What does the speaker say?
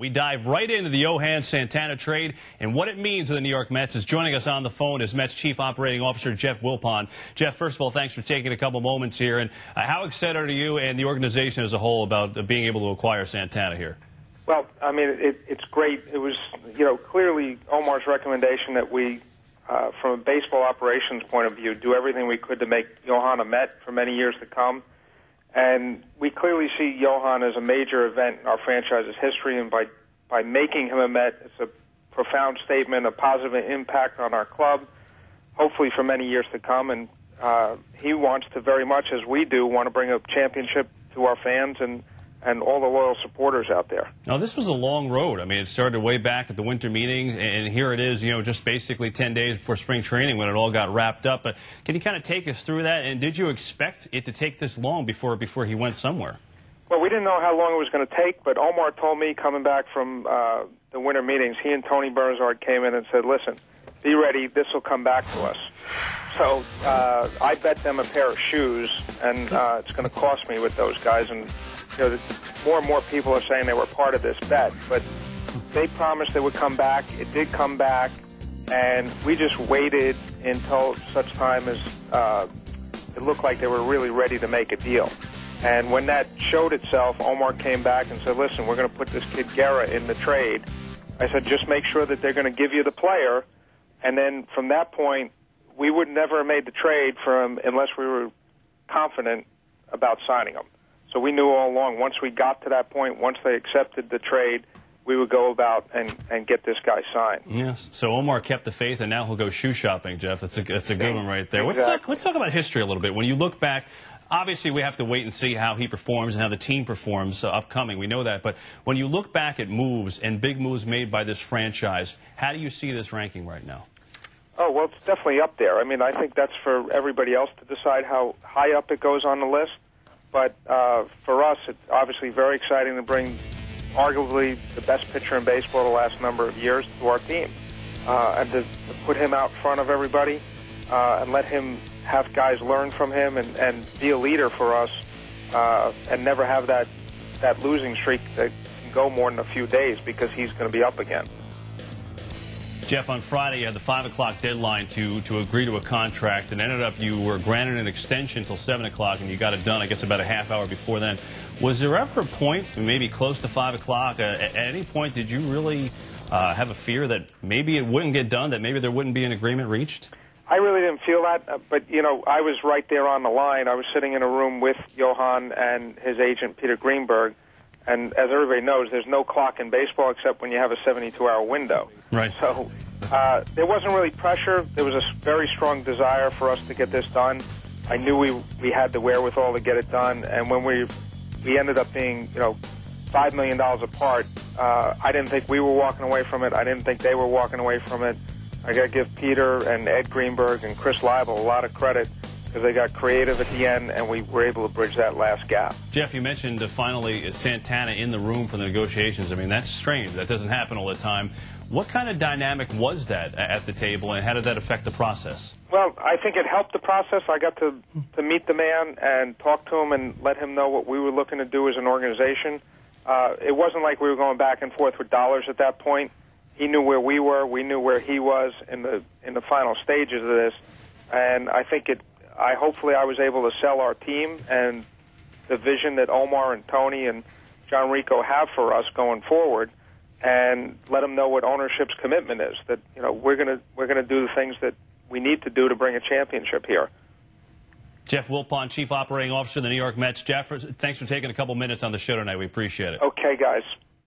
We dive right into the Johan Santana trade and what it means to the New York Mets. Is joining us on the phone is Mets Chief Operating Officer Jeff Wilpon. Jeff, first of all, thanks for taking a couple moments here. And how excited are you and the organization as a whole about being able to acquire Santana here? Well, I mean, it's great. It was, clearly Omar's recommendation that we, from a baseball operations point of view, do everything we could to make Johan a Met for many years to come. And we clearly see Johan as a major event in our franchise's history, and by making him a Met, it's a profound statement, a positive impact on our club, hopefully for many years to come. And he wants to, very much as we do, want to bring a championship to our fans and all the loyal supporters out there. Now, this was a long road. I mean, it started way back at the winter meeting, and here it is, just basically 10 days before spring training when it all got wrapped up. But can you kind of take us through that? And did you expect it to take this long before he went somewhere? Well, we didn't know how long it was going to take, but Omar told me coming back from the winter meetings, he and Tony Bernard came in and said, listen, be ready, this will come back to us. So I bet them a pair of shoes, and it's going to cost me with those guys. And more and more people are saying they were part of this bet, but they promised they would come back. It did come back, and we just waited until such time as it looked like they were really ready to make a deal. And when that showed itself, Omar came back and said, listen, we're going to put this kid Guerra in the trade. I said, just make sure that they're going to give you the player, and then from that point, we would never have made the trade unless we were confident about signing him. So we knew all along, once we got to that point, once they accepted the trade, we would go about and get this guy signed. Yes. So Omar kept the faith, and now he'll go shoe shopping, Jeff. That's a good one right there. Exactly. Let's talk about history a little bit. When you look back, obviously we have to wait and see how he performs and how the team performs upcoming. We know that. But when you look back at moves and big moves made by this franchise, how do you see this ranking right now? Oh, well, it's definitely up there. I mean, I think that's for everybody else to decide how high up it goes on the list. But for us, it's obviously very exciting to bring arguably the best pitcher in baseball the last number of years to our team. And to put him out front of everybody and let him have guys learn from him and be a leader for us and never have that losing streak that can go more than a few days because he's going to be up again. Jeff, on Friday, you had the 5 o'clock deadline to agree to a contract, and ended up you were granted an extension until 7 o'clock, and you got it done, I guess, about a half hour before then. Was there ever a point, maybe close to 5 o'clock, at any point did you really have a fear that maybe it wouldn't get done, that maybe there wouldn't be an agreement reached? I really didn't feel that, but, I was right there on the line. I was sitting in a room with Johan and his agent, Peter Greenberg, and as everybody knows, there's no clock in baseball except when you have a 72-hour window. Right. So there wasn't really pressure. There was a very strong desire for us to get this done. I knew we had the wherewithal to get it done, and when we ended up being, $5 million apart, I didn't think we were walking away from it. I didn't think they were walking away from it. I got to give Peter and Ed Greenberg and Chris Leibel a lot of credit, because they got creative at the end, and we were able to bridge that last gap. Jeff, you mentioned finally Santana in the room for the negotiations. I mean, that's strange. That doesn't happen all the time. What kind of dynamic was that at the table, and how did that affect the process? Well, I think it helped the process. I got to meet the man and talk to him and let him know what we were looking to do as an organization. It wasn't like we were going back and forth with dollars at that point. He knew where we were. We knew where he was in the final stages of this, and I think hopefully I was able to sell our team and the vision that Omar and Tony and John Rico have for us going forward, and let them know what ownership's commitment is, that we're going to do the things that we need to do to bring a championship here. Jeff Wilpon, Chief Operating Officer of the New York Mets. Jeff, thanks for taking a couple minutes on the show tonight. We appreciate it. Okay, guys.